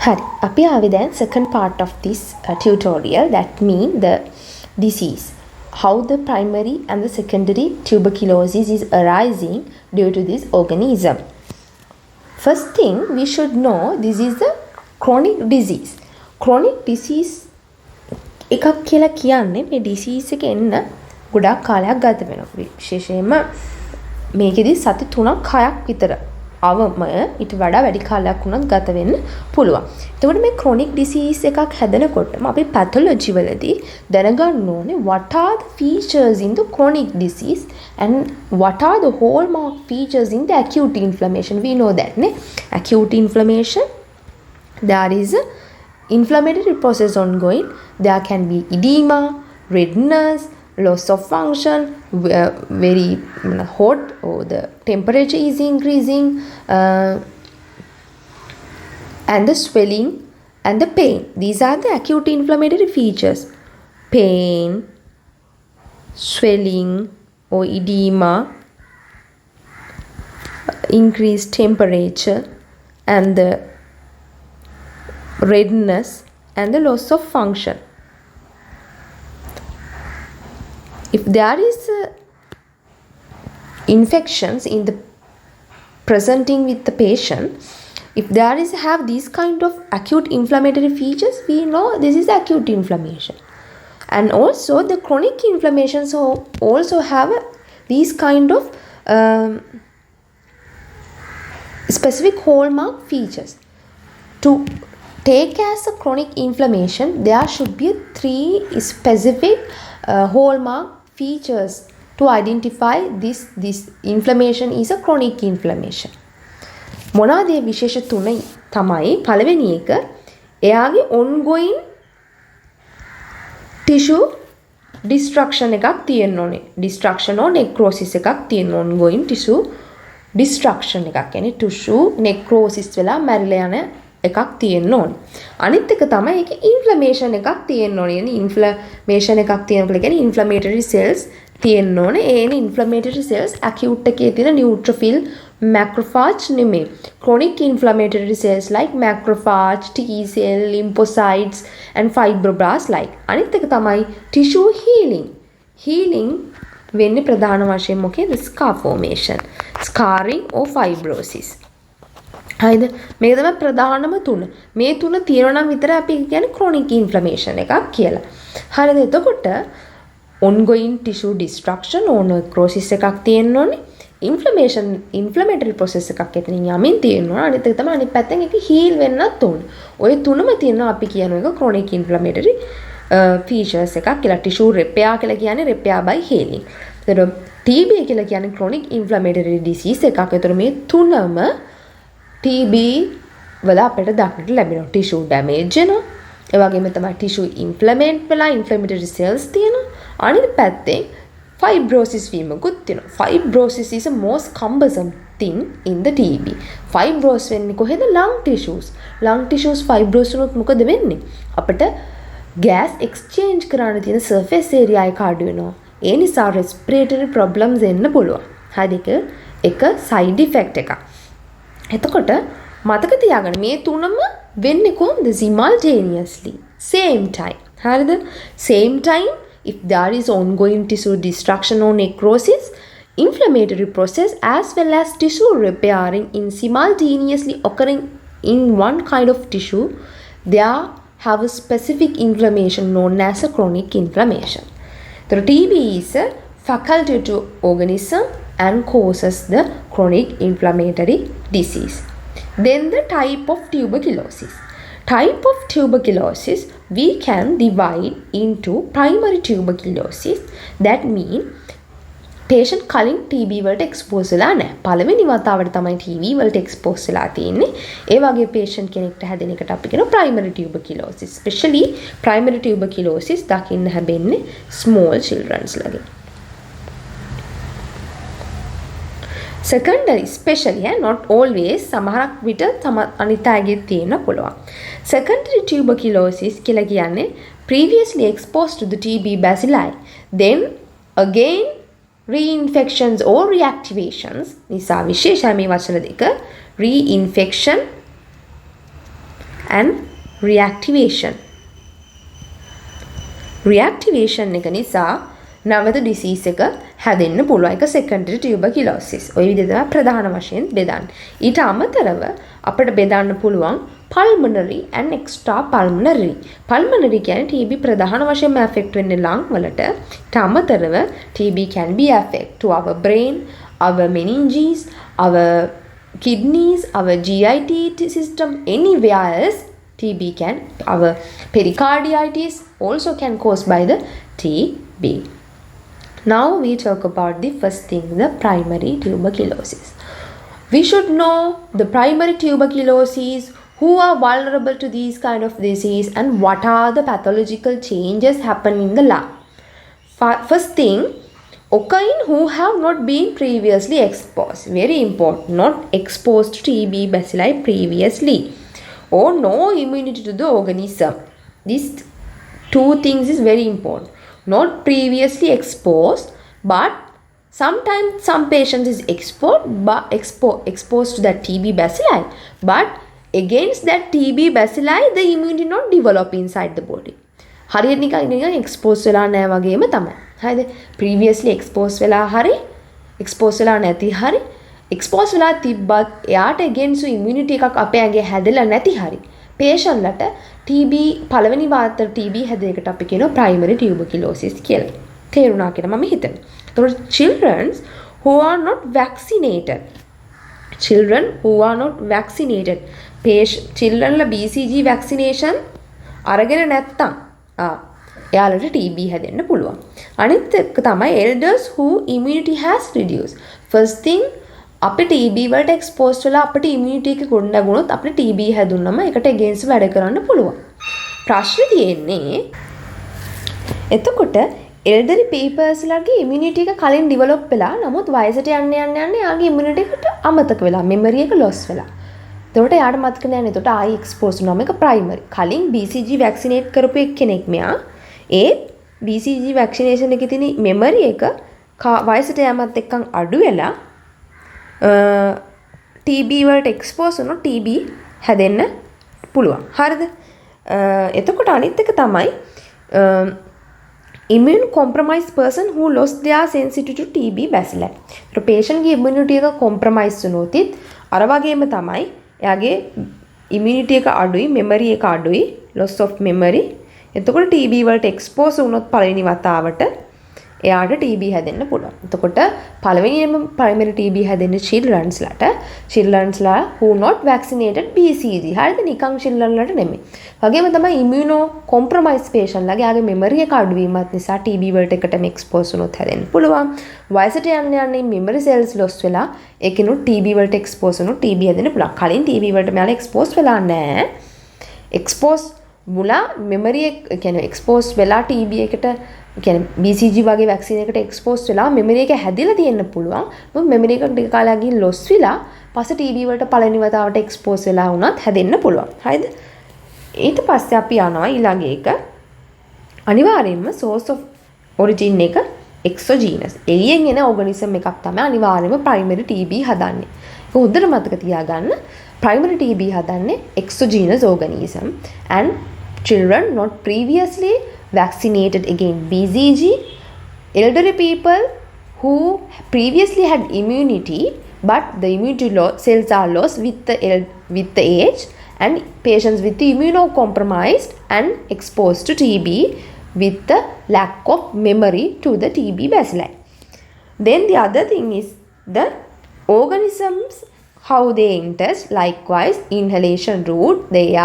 hari අපි ආවේ දැන් second part of this tutorial, that mean the disease, how the primary and the secondary tuberculosis is arising due to this organism. First thing we should know, this is the chronic disease. Chronic disease එකක් කියලා කියන්නේ මේ disease එක එන්න ගොඩක් කාලයක් ගත වෙනවා. විශේෂයෙන්ම මේකෙදි සති 3ක් 6ක් විතර අවම ඊට වඩා වැඩි කාලයක් වුණත් ගත වෙන්න පුළුවන්. එතකොට මේ chronic disease එකක් හැදෙනකොටම අපි pathology වලදී දැනගන්න ඕනේ what are the features in the chronic disease and what are the hallmark features in the acute inflammation. We know that acute inflammation, there is a inflammatory process ongoing. There can be edema, redness, loss of function, very hot, or the temperature is increasing, and the swelling and the pain. These are the acute inflammatory features. Pain, swelling or edema, increased temperature, and the redness and the loss of function. If there is infections in the presenting with the patient, if there is have these kind of acute inflammatory features, we know this is acute inflammation. And also the chronic inflammations also have these kind of specific hallmark features. To take as a chronic inflammation, there should be 3 specific hallmark features to identify this inflammation is a chronic inflammation. මොනවාද මේ විශේෂ තුන තමයි? පළවෙනි එක, එයාගේ ongoing tissue destruction එකක් තියෙන්න ඕනේ. destruction or necrosis එකක් තියෙන්න, ongoing tissue destruction එකක්. يعني tissue necrosis වෙලා මැරිලා යන එකක් තියෙන්න ඕනේ. අනිත් එක තමයි ඒකේ inflammation එකක් තියෙන්න ඕනේ. يعني inflammation එකක් තියෙනකොට කියන්නේ inflammatory cells තියෙන්න ඕනේ. ඒ inflammatory cells acute එකේ තියෙන neutrophil, macrophage නෙමෙයි. Chronic inflammatory cells like macrophage, T cell, lymphocytes and fibroblasts like. අනිත් එක තමයි tissue healing. Healing වෙන්නේ ප්‍රධාන වශයෙන් මොකේද? scar formation, scarring or fibrosis. හරිද? මේක තමයි ප්‍රධානම තුන. මේ තුන තියෙනවා නම් විතර අපි කියන්නේ chronic inflammation එකක් කියලා. හරිද? එතකොට ongoing tissue destruction or necrosis එකක් තියෙන්න ඕනේ. inflammatory process එකක් එතනින් යමින් තියෙන්න ඕනේ. අනිත් එක තමයි අනිත් පැත්තෙන් ඒක heal වෙන්නත් ඕනේ. ඔය තුනම තියෙනවා අපි කියන එක chronic inflammatory features එකක් කියලා. tissue repair කියලා කියන්නේ repair by healing. එතකොට TB කියලා කියන්නේ chronic inflammatory disease එකක්. එතකොට මේ තුනම TB වල අපිට දක්නට ලැබෙනවා. tissue damage වෙනවා. ඒ වගේම තමයි tissue inflamed වෙලා inflammatory cells තියෙනවා. අනිත් පැත්තෙන් fibrosis වීමකුත් තියෙනවා. Fibrosis is the most cumbersome thing in the TB. Fibrosis වෙන්නේ කොහෙද? lung tissues. lung tissues fibrosis වුණොත් මොකද වෙන්නේ? අපිට gas exchange කරන්න තියෙන surface area එක අඩු වෙනවා. ඒ නිසා respiratory problems එන්න පුළුවන්. හරිද? එක side effect එකක්. එතකොට මතක තියාගන්න මේ තුනම වෙන්නේ කොහොමද? simultaneously, same time. හරිද? same time, if there is ongoing tissue destruction or necrosis, inflammatory process as well as tissue repairing in simultaneously occurring in one kind of tissue, they have a specific inflammation known as a chronic inflammation. The TB is a facultative organism and causes the chronic inflammatory disease. Then the type of tuberculosis. Type of tuberculosis we can divide into primary tuberculosis. That mean patient කලින් TB වලට expose වෙලා නැහැ. පළවෙනි වතාවට තමයි TB වලට expose වෙලා තියෙන්නේ. ඒ වගේ patient කෙනෙක්ට හැදෙන එකට අපි කියනවා primary tuberculosis. Especially primary tuberculosis දකින්න හැබෙන්නේ small children's ලගේ. Secondary, especially, not always, සමහරක් විට අනිත් අයගේ තියෙන්න පුළුවන්. Secondary tuberculosis කියලා කියන්නේ previously exposed to the TB bacilli, then again reinfections or reactivations. නිසා විශේෂයි මේ වචන දෙක. Reinfection and reactivation. reactivation එක නිසා නැවත disease එක හැදෙන්න පුළුවන්. ඒක secondary tuberculosis. ඔය විදිහට තමයි ප්‍රධාන වශයෙන් බෙදන්නේ. ඊට අමතරව අපිට බෙදන්න පුළුවන් pulmonary and extra pulmonary. pulmonary කියන්නේ TB ප්‍රධාන වශයෙන්ම affect වෙන්නේ lung වලට. ඊට අමතරව TB can be affect to our brain, our meninges, our kidneys, our GIT system, anywhere else TB can, our pericarditis also can caused by the TB. Now we talk about the first thing, the primary tuberculosis. We should know the primary tuberculosis, who are vulnerable to these kind of disease and what are the pathological changes happen in the lung. First thing, occurring who have not been previously exposed. Very important, not exposed to TB bacilli previously or no immunity to the organism. These two things is very important. Not previously exposed, but sometimes some patients is exposed to that TB bacilli, but against that TB bacilli the immunity not develop inside the body. හරියට නිකන් expose වෙලා නැහැ වගේම තමයි. හරිද? previously expose වෙලා හරි expose වෙලා නැති හරි expose වෙලා තිබ්බත් එයාට against immunity එකක් අපේ ඇඟේ හැදෙලා නැති හරි patient ලට TB පළවෙනි වාතර TB හැදෙන එකට අපි කියනවා primary tuberculosis කියලා. තේරුණා කියලා මම හිතනවා. ඒතකොට children who are not vaccinated. children who are not vaccinated. children ලා BCG vaccination අරගෙන නැත්තම් එයාලට TB හැදෙන්න පුළුවන්. අනිත් එක තමයි elders who immunity has reduced. first thing අපි TB වලට exposed වෙලා අපිට immunity එක ගොඩ නැගුණොත් අපිට TB හැදුනම ඒකට against වැඩ කරන්න පුළුවන්. ප්‍රශ්නේ තියෙන්නේ එතකොට elderly peoples ලගේ immunity එක කලින් develop වෙලා නමුත් වයසට යන්න යාගේ immunity එකට අමතක වෙලා memory එක loss වෙලා. එතකොට යාට මතක නැහැ නේද? එතකොට ආයි expose වුණාම ඒක primary. කලින් BCG vaccinate කරපු එක්කෙනෙක් මෙයා ඒ BCG vaccination එකේ තියෙන memory එක වයසට යෑමත් එක්කන් අඩු වෙලා TB වලට expose වුණොත් TB හැදෙන්න පුළුවන්. හරිද? එතකොට අනිත් එක තමයි immune compromised person who lost their sensitivity to TB bacilli. ඒතර patient ගේ immunity එක compromise වුණොත් අර වගේම තමයි එයාගේ immunity එක අඩුයි, memory එක අඩුයි, loss of memory. එතකොට TB වලට expose වුණොත් පළවෙනි වතාවට එයාට TB හැදෙන්න පුළුවන්. එතකොට පළවෙනිම primary TB හැදෙන්නේ children's ලා who not vaccinated BCG. හරිද? නිකන් children ලාට නෙමෙයි. වගේම තමයි immuno compromised patient ලාගේ යාගේ memory එක අඩු වීමත් නිසා TB වලට එකටම expose වුණොත් හැදෙන්න පුළුවන්. වයසට යන්නේ memory cells loss වෙලා ඒකිනුත් TB වලට expose වුණොත් TB හැදෙන්න පුළුවන්. කලින් TB වලට මෙයාලා expose වෙලා නැහැ. expose මුලා memory එක කියන්නේ expose වෙලා TB එකට කියන්නේ BCG වගේ වැක්සින් එකට expose වෙලා memory එක හැදිලා තියෙන්න පුළුවන්. මොකද memory එක ටික කාලයකින් loss වෙලා පස්සේ TB වලට පළවෙනි වතාවට expose වෙලා වුණත් හැදෙන්න පුළුවන්. හරිද? ඊට පස්සේ අපි යනවා ඊළඟ එක. අනිවාර්යයෙන්ම source of origin එක exogenous. එළියෙන් එන organism එකක් තමයි අනිවාර්යයෙන්ම primary TB හදන්නේ. ඒක හොඳට මතක තියාගන්න. primary TB හදන්නේ exogenous organism and children not previously vaccinated against BCG, elderly people who previously had immunity but the immunity cells are lost with the age, and patients with the immunocompromised and exposed to TB with the lack of memory to the TB bacilli. Then the other thing is the organisms, how they enter. Likewise, inhalation route, the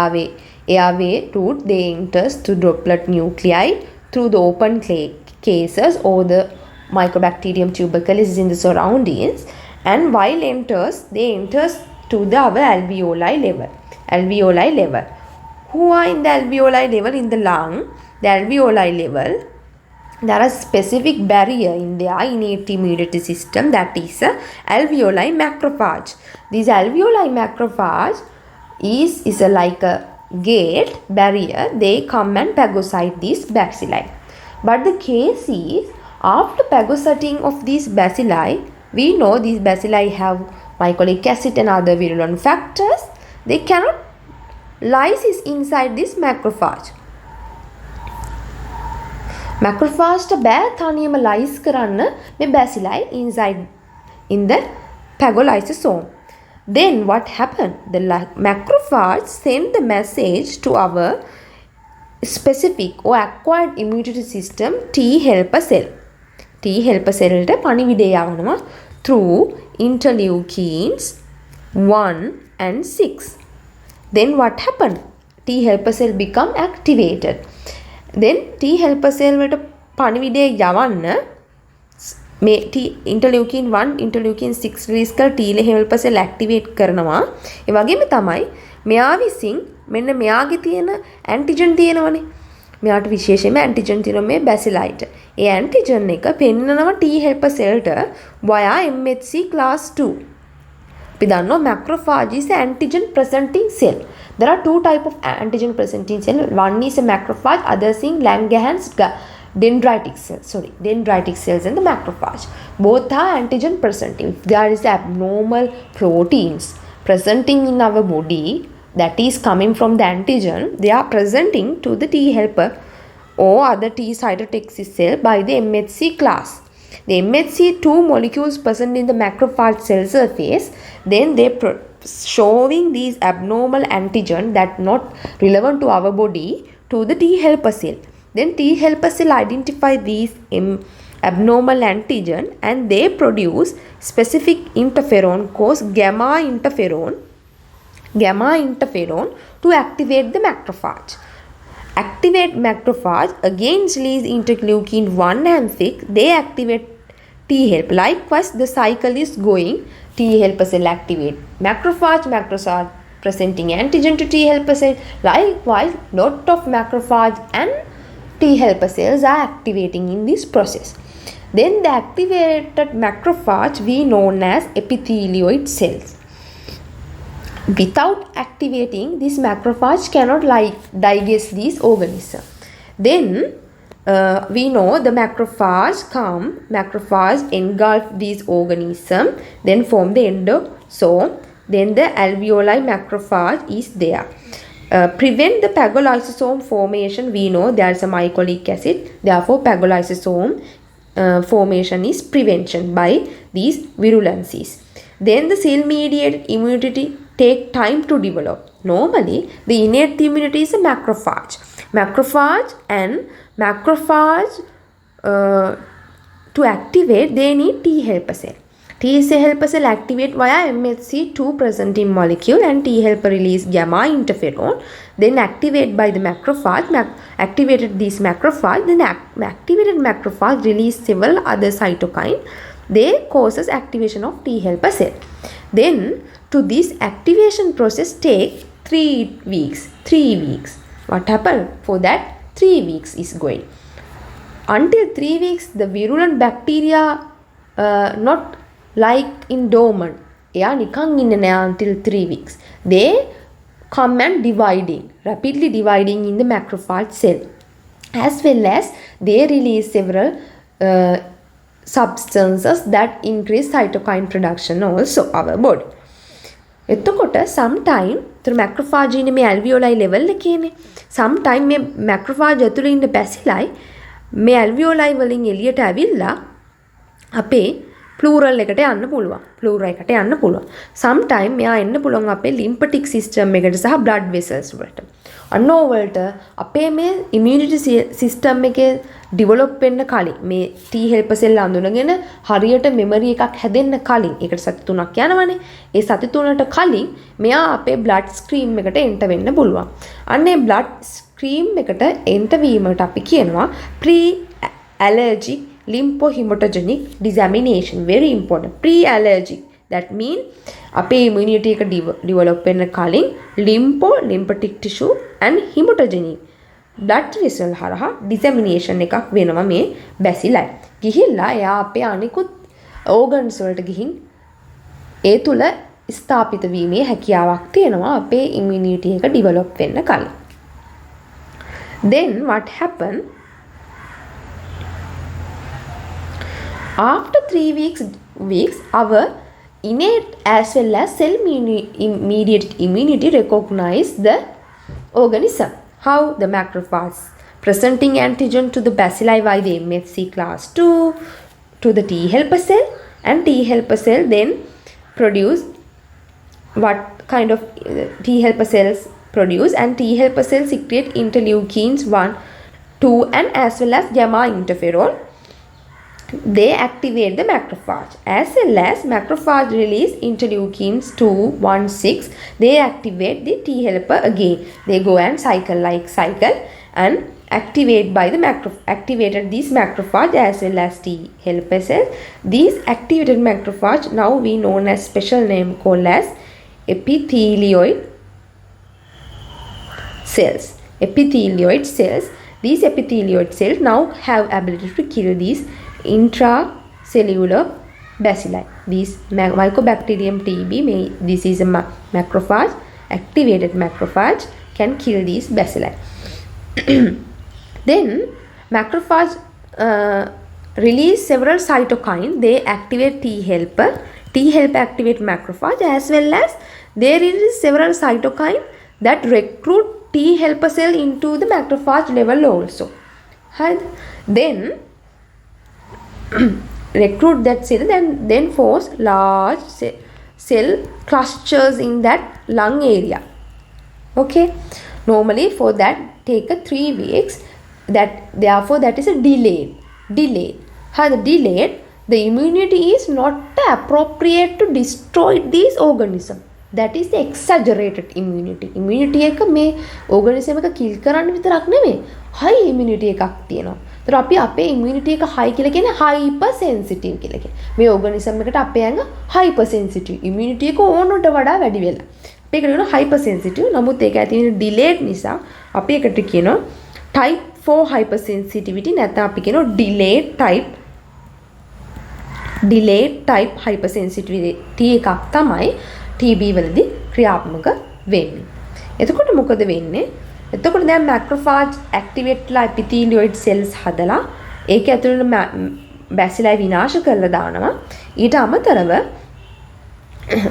airway route, they enter through droplet nuclei, through the open cases or the Mycobacterium tuberculosis in the surroundings, and while they enter to the our alveoli level. Who are in the alveoli level? In the lung, the alveoli level, there is specific barrier in the innate immunity system, that is a alveoli macrophage. This alveoli macrophage is like a gate barrier. They come and phagocyte these bacilli. But the case is, after phagocyting of these bacilli, we know these bacilli have mycolic acid and other virulent factors. They cannot lysis inside this macrophage. Macrophage ට බෑ තනියම lyse කරන්න මේ bacilli inside in the phagolysosome. Then what happened? The macrophage send the message to our specific or acquired immunity system T helper cell. T helper cell ට පණිවිඩය යවනවා through interleukins 1 and 6. Then what happened? T helper cell become activated. Then T helper cell වලට පණිවිඩය යවන්න මේ interleukin 1 interleukin 6 release කර T helper cell activate කරනවා. ඒ වගේම තමයි මෙයා විසින් මෙන්න මෙයාගේ තියෙන antigen තියෙනවනේ. මෙයාට විශේෂයෙන්ම antigen තියෙනවා මේ bacilliට. ඒ antigen එක පෙන්නනවා T helper cell ට via MHC class 2. අපි දන්නවා macrophage is antigen presenting cell. There are two type of antigen presenting cell. One is a macrophage, other is Langerhans dendritic cells and the macrophage. Both are antigen presenting. If there is abnormal proteins presenting in our body that is coming from the antigen, they are presenting to the T helper or other T cytotoxic cell by the MHC class. The MHC2 molecules present in the macrophage cell surface, then they showing these abnormal antigen that not relevant to our body to the T helper cell. Then T helper cell identify these abnormal antigen and they produce specific interferon called gamma interferon to activate the macrophage. Activate macrophage against release interleukin 1 and 6. They activate T helper. Likewise, the cycle is going. T helper cell activate macrophage presenting antigen to T helper cell. Likewise, lot of macrophage and T helper cells are activating in this process. Then the activated macrophage we known as epithelioid cells. Without activating, this macrophage cannot digest these organisms. Then we know the macrophage engulf these organisms, then form the endosome. Then the alveoli macrophage is there. Prevent the phagolysosome formation, we know there is a mycolic acid, therefore phagolysosome formation is prevention by these virulences. Then the cell mediated immunity take time to develop. Normally the innate immunity is a macrophage to activate they need T helper cell. T helper cell activate via MHC2 presenting molecule and T helper release gamma interferon. Then activate by the macrophage. Activated this macrophage. Then activated macrophage release several other cytokine. They causes activation of T helper cell. Then to this activation process take 3 weeks. What happened? For that 3 weeks is going. Until 3 weeks the virulent bacteria not like in dormant. එයා නිකන් ඉන්නේ නෑ until 3 weeks. They come and rapidly dividing in the macrophage cell. As well as they release several substances that increase cytokine production also our body. එතකොට sometime macrophage ඉන්නේ මේ alveoli level එකේනේ. sometime මේ macrophage ඇතුලේ ඉන්න bacilli මේ alveoli වලින් එළියට ඇවිල්ලා අපේ pleural එකට යන්න පුළුවන්. sometime මෙයා එන්න පුළුවන් අපේ lymphatic system එකට සහ blood vessels වලට. අන්න ඕවලට අපේ මේ immunity system එකේ develop වෙන්න කලින් මේ T helper cell අඳුනගෙන හරියට memory එකක් හැදෙන්න කලින් ඒකට සති 3ක් යනවනේ. ඒ සති 3ට කලින් මෙයා අපේ blood stream එකට enter වෙන්න පුළුවන්. අන්න ඒ blood stream එකට enter වීමට අපි කියනවා pre-allergic lymphohematogenic dissemination. Very important. Pre-allergic. That means අපේ immunity එක develop වෙන්න කලින් lymphatic tissue and hematogenic blood vessel හරහා dissemination එකක් වෙනවා මේ bacilli. ගිහිල්ලා එයා අපේ අනිකුත් organs වලට ගිහින් ඒ තුල ස්ථාපිත වීමේ හැකියාවක් තියෙනවා අපේ immunity එක develop වෙන්න කලින්. Then what happened? After 3 weeks our innate as well as cell mediated immunity recognize the organism. How the macrophage presenting antigen to the bacilli by the MHC class 2 to the T helper cell, and T helper cell then produce what kind of T helper cells produce, and T helper cells secrete interleukins 1, 2 and as well as gamma interferon. They activate the macrophage, as well as macrophage release interleukins 2, 1, 6. They activate the T helper again. They go and cycle and activate by the activated these macrophage as well as T helper cells. These activated macrophage now we known as special name called as epithelioid cells. Epithelioid cells. These epithelioid cells now have ability to kill these intracellular bacilli. These Mycobacterium TB, this is a macrophage, activated macrophage can kill these bacilli. Then macrophage release several cytokines. They activate T helper. T helper activate macrophage, as well as there is several cytokines that recruit T helper cell into the macrophage level also. Then recruit that cell and then force large cell clusters in that lung area. Okay, normally for that take a 3 weeks. That therefore that is a delayed. The the immunity is not appropriate to destroy these organisms. That is the exaggerated immunity. Immunity එක මේ organism එක kill කරන්න විතරක් නෙමෙයි. high immunity එකක් තියෙනවා. ඒතර අපි අපේ immunity එක high කියලා කියන්නේ hyper sensitive කියලා කියන්නේ. මේ organism එකට අපේ ඇඟ hyper sensitive. immunity එක ඕනට වඩා වැඩි වෙලා. අපි ඒකට කියනවා hyper sensitive. නමුත් ඒක ඇති වෙන delayed නිසා අපි ඒකට කියනවා type 4 hypersensitivity නැත්නම් අපි කියනවා delayed type hypersensitivity එකක් තමයි TB වලදී ක්‍රියාත්මක වෙන්නේ. එතකොට මොකද වෙන්නේ? එතකොට දැන් macrophage activate ලා epithelioid cells හදලා ඒක ඇතුළේ bacilli විනාශ කරලා දානවා. ඊට අමතරව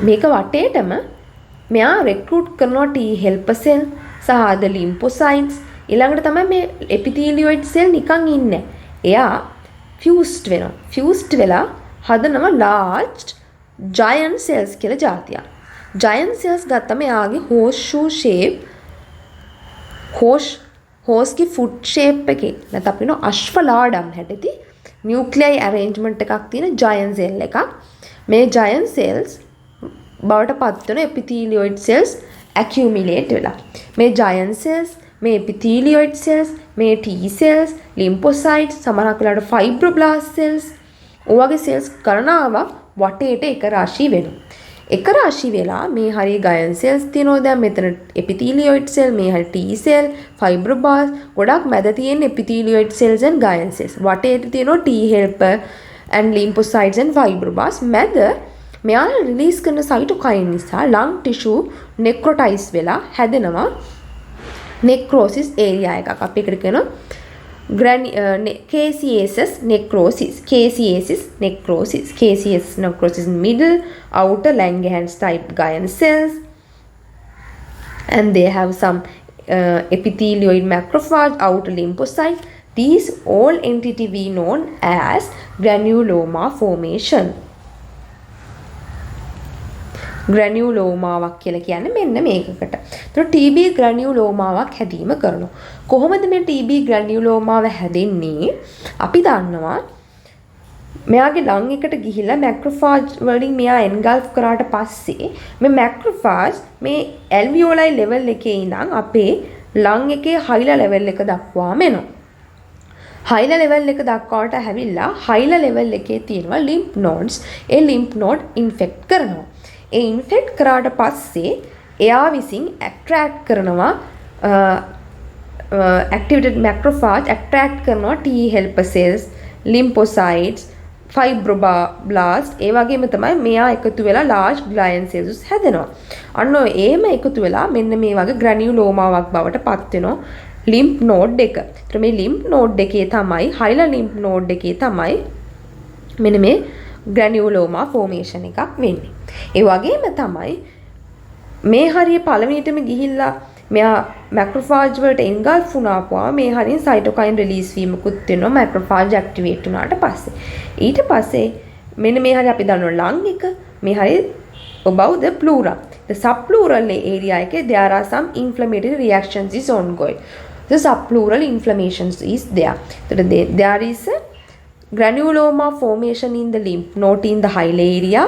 මේක වටේටම මෙයා recruit කරනවා T helper cell සහ the lymphocytes. ඊළඟට තමයි මේ epithelioid cell නිකන් ඉන්නේ. එයා fused වෙනවා. fused වෙලා හදනවා large giant cells කියලා જાතියක්. giant cells ගත්තම එයාගේ horseshoe shape horse की foot shape එකේ නැත්නම් අපි නෝ අශ්වලාඩම් හැටදී nuclei arrangement එකක් තියෙන giant cell එකක්. මේ giant cells බවට පත් වෙන epithelioid cells accumulate වෙලා. මේ giant cells, මේ epithelioid cells, මේ T cells, lymphocytes, සමහරක් වෙලාවට fibroblast cells, ඔයගේ cells ගණනාවක් වටේට එක රාශී වෙනවා. එක රාශී වෙලා මේ හරිය giant cells තියෙනවා. දැන් මෙතන epithelioid cell, මේ හරිය T cell, fibroblast, ගොඩක් මැද තියෙන epithelioid cells and giant cells. වටේට තියෙනවා T helper and lymphocytes and fibroblasts. මැද මෙයාලා රිලීස් කරන cytokine නිසා lung tissue necrotize වෙලා හැදෙනවා necrosis area එකක්. අපි ඒකට කියනවා KCSS necrosis. KCSS necrosis middle outer Langerhans type giant cells, and they have some epithelioid macrophage, outer lymphocyte. These all entity we known as granuloma formation. ග්‍රැනියුලෝමාවක් කියලා කියන්නේ මෙන්න මේකකට. ඒතකොට TB ග්‍රැනියුලෝමාවක් හැදීම කරනවා. කොහොමද මේ TB ග්‍රැනියුලෝමාව හැදෙන්නේ? අපි දන්නවා මෙයාගේ ලං එකට ගිහිල්ලා මැක්‍රොෆාජ් වලින් මෙයා එන්ගල්ෆ් කරාට පස්සේ මේ මැක්‍රොෆාජ් මේ ඇල්වියෝලයි ලෙවල් එකේ ඉඳන් අපේ ලං එකේ හයිලා ලෙවල් එක දක්වාම එනවා. හයිලා ලෙවල් එක දක්වාට හැවිලා හයිලා ලෙවල් එකේ තියෙනවා ලිම්ෆ් නෝඩ්ස්. ඒ ලිම්ෆ් නෝඩ් ඉන්ෆෙක්ට් කරනවා. ඒ ඉන්ෆෙක්ට් කරාට පස්සේ එයා විසින් ඇට්‍රැක්ට් කරනවා activated macrophage attract කරනවා T helper cells, lymphocytes, fibroblast. ඒ වගේම තමයි මෙයා එකතු වෙලා large glial cells හැදෙනවා. අන්න ඒම එකතු වෙලා මෙන්න මේ වගේ ග්‍රැනියුලෝමාවක් බවට පත් වෙනවා lymph node එක. ඒතර මේ lymph node එකේ තමයි hilar lymph node එකේ තමයි මෙන්න මේ ග්‍රැනියුලෝමා formation එකක් වෙන්නේ. ඒ වගේම තමයි මේ හරිය පළවෙනිටම ගිහිල්ලා මෙයා මැක්‍රොෆාජ් වලට එන්ගල්ෆ් වුණාපුවා මේ හරින් සයිටෝකයින් රිලීස් වීමකුත් වෙනවා මැක්‍රොෆාජ් ඇක්ටිවේට් වුණාට පස්සේ. ඊට පස්සේ මෙන්න මේ හරිය අපි දන්නවා ලං එක මේ හරිය above the pleural. The subpleural area එකේ there are some inflammatory reactions is ongoing. The subpleural inflammations is there. So there is a granuloma formation in the lymph node in the hilar area,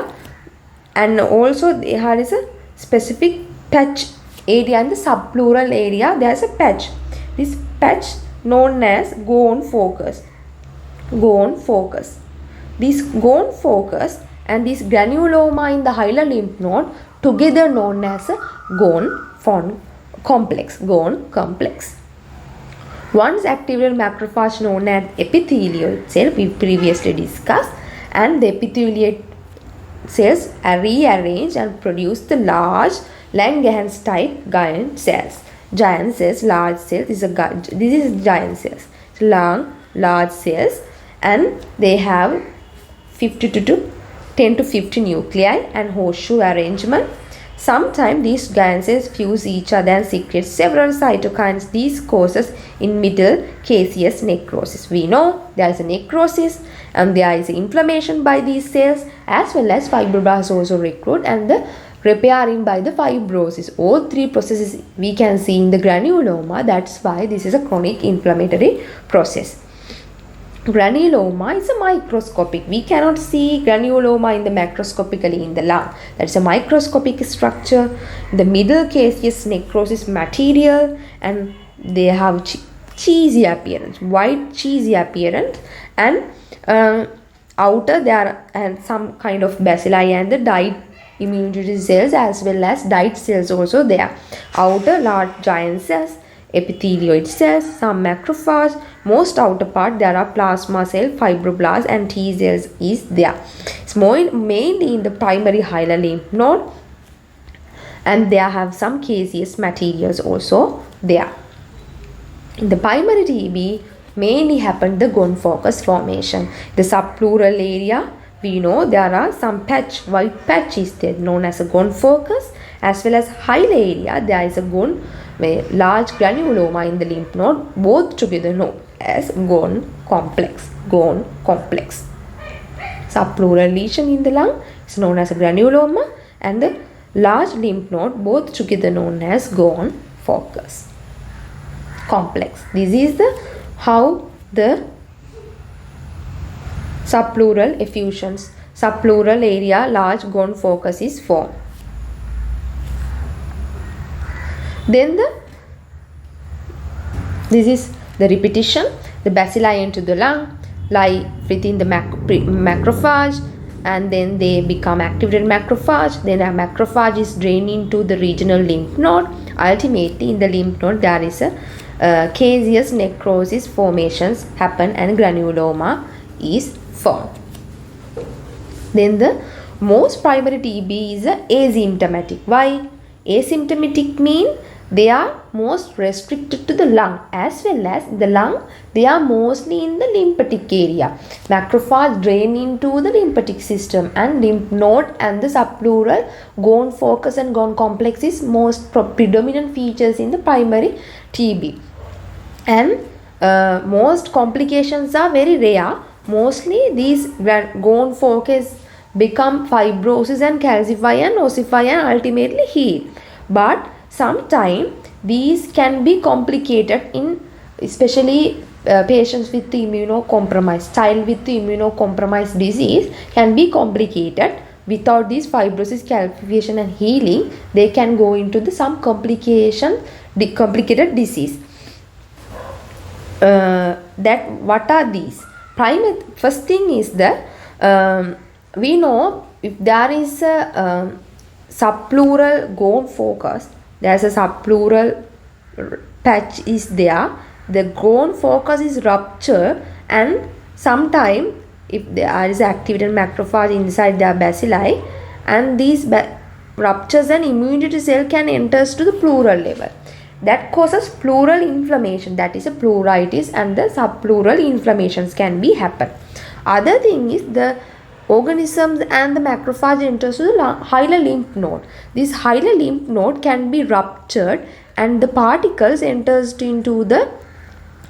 and also there is a specific patch area in the subpleural area. There is a patch. This patch known as gone focus. Gone focus. This gone focus and this granuloma in the hilar lymph node together known as a gone complex. Gone complex. Once activated macrophage known as epithelial cell we previously discussed, and the epithelial cells are rearranged and produce the large Langerhans type giant cells. Giant cells, large cells. This is giant cells. So large cells, and they have 10 to 50 nuclei and horseshoe arrangement. Sometimes these giant cells fuse each other and secrete several cytokines. These causes in middle caseous necrosis. We know there is a necrosis and there is inflammation by these cells, as well as fibroblasts also recruit and the repairing by the fibrosis. All three processes we can see in the granuloma. That's why this is a chronic inflammatory process. Granuloma is a microscopic. We cannot see granuloma in the macroscopically in the lung. That's a microscopic structure. The middle caseous necrosis material, and they have cheesy appearance, white cheesy appearance, and outer there and some kind of bacilli and the died immunity cells as well as died cells also there. Outer large giant cells, epithelioid cells, some macrophage. Most outer part there are plasma cell, fibroblasts and T cells is there. It's mainly in the primary hilar lymph node, and they have some caseous materials also there. In the primary TB mainly happened the gone focus formation. The subpleural area we know there are some white patch is there known as a gone focus, as well as hilar area there is a gone large granuloma in the lymph node, both together known as gone complex. Gone complex. Subpleural lesion in the lung is known as a granuloma, and the large lymph node both together known as gone focus. Complex. This is the how the subpleural effusions, subpleural area large gone focus is formed. Then this is the repetition. The bacilli enter the lung, lie within the macrophage, and then they become activated macrophage. Then a macrophage is drained into the regional lymph node. Ultimately in the lymph node there is a caseous necrosis formations happen and granuloma is formed. Then the most primary TB is asymptomatic. Why? Asymptomatic mean they are most restricted to the lung, as well as the lung they are mostly in the lymphatic area. Macrophage drain into the lymphatic system, and lymph node and the subpleural gone focus and gone complex is most predominant features in the primary TB. And most complications are very rare. Mostly these gone focus become fibrosis and calcify and ossify and ultimately heal. But sometimes these can be complicated in especially patients with the immunocompromised, child with the immunocompromised disease can be complicated. Without this fibrosis, calcification and healing, they can go into the some complicated disease. That what are these? First thing is that we know if there is a subpleural gone focus, there is a subpleural patch is there, the gone focus is ruptured, and sometime if there is activated macrophage inside the bacilli, and these ruptures and immunity cell can enter to the pleural level. That causes pleural inflammation, that is a pleuritis, and the subpleural inflammations can be happen. Other thing is the organisms and the macrophage enters to the hilar lymph node. This hilar lymph node can be ruptured and the particles enters into the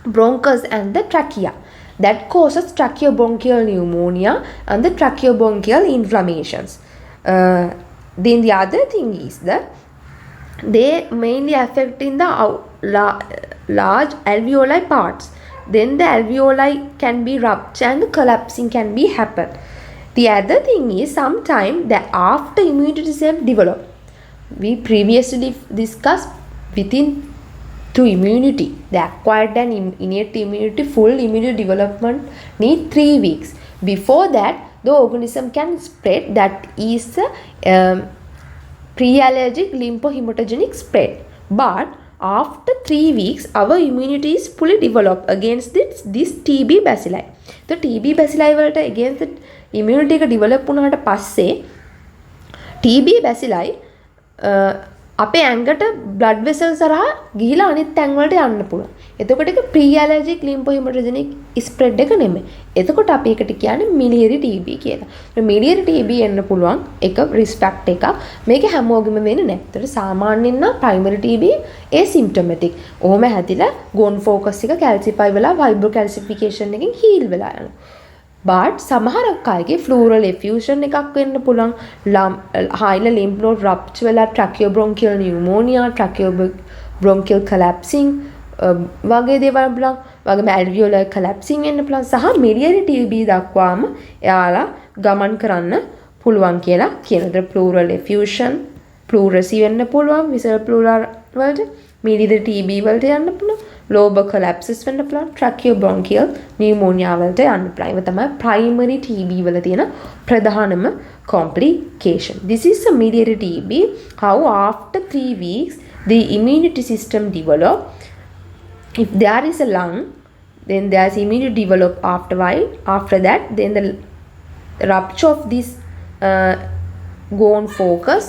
bronchus and the trachea. That causes tracheobronchial pneumonia and the tracheobronchial inflammations. Then the other thing is that they mainly affect in the large alveoli parts. Then the alveoli can be ruptured and the collapsing can be happen. The other thing is sometimes that after immunity cell develop, we previously discussed within to immunity, the acquired and innate immunity, full immunity development need 3 weeks. Before that, the organism can spread. That is pre-allergic lymphohematogenic spread. But after 3 weeks, our immunity is fully developed against this TB bacilli. The TB bacilli වලට against the immunity එක develop වුණාට පස්සේ TB bacilli අපේ ඇඟට blood vessels හරහා ගිහිලා අනිත් ඇඟ වලට යන්න පුළුවන්. එතකොට ඒක pre-allergic lymphohematogenic spread එක නෙමෙයි. එතකොට අපි ඒකට කියන්නේ miliary TB කියලා. miliary TB එන්න පුළුවන් එක risk factor එකක්. මේක හැමෝගෙම වෙන්නේ නැහැ. ඒතර සාමාන්‍යයෙන් නම් primary TB asymptomatic. ඕම හැදිලා gone focus එක calcify වෙලා fibrocalcification එකෙන් heal වෙලා යනවා. but සමහරක් අයගේ pleural effusion එකක් වෙන්න පුළුවන් hilar lymph node rupture වෙලා tracheobronchial pneumonia tracheobronchial collapsing වගේ දේවල් පුළුවන් වගේම alveolar collapsing වෙන්න පුළුවන් සහ miliary TB දක්වාම එයාලා ගමන් කරන්න පුළුවන් කියලා කියනවා. pleural effusion pleurisy වෙන්න පුළුවන් visceral pleural වලට miliary TB වලට යන්න පුළුවන් lobar collapses වෙන්න පුළුවන් tracheobronchial pneumonia වලට යන්න පුළුවන්. ඒක තමයි primary TB වල තියෙන ප්‍රධානම complication. This is a miliary TB. How after 3 weeks the immunity system develop. If there is a lung, then there is immunity develop after while. After that, then the rupture of this gone focus,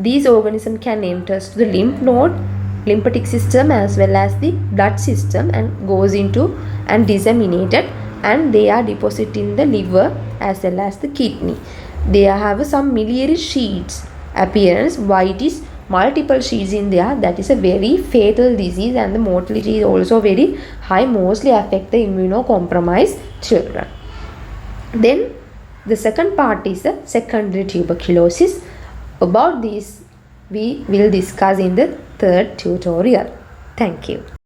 these organisms can enter to the lymph node, lymphatic system as well as the blood system and goes into and disseminated, and they are deposited in the liver as well as the kidney. They have some miliary sheets appearance, whitish multiple sheets in there. That is a very fatal disease and the mortality is also very high, mostly affect the immunocompromised children. Then the second part is the secondary tuberculosis. About this we will discuss in the third tutorial. Thank you.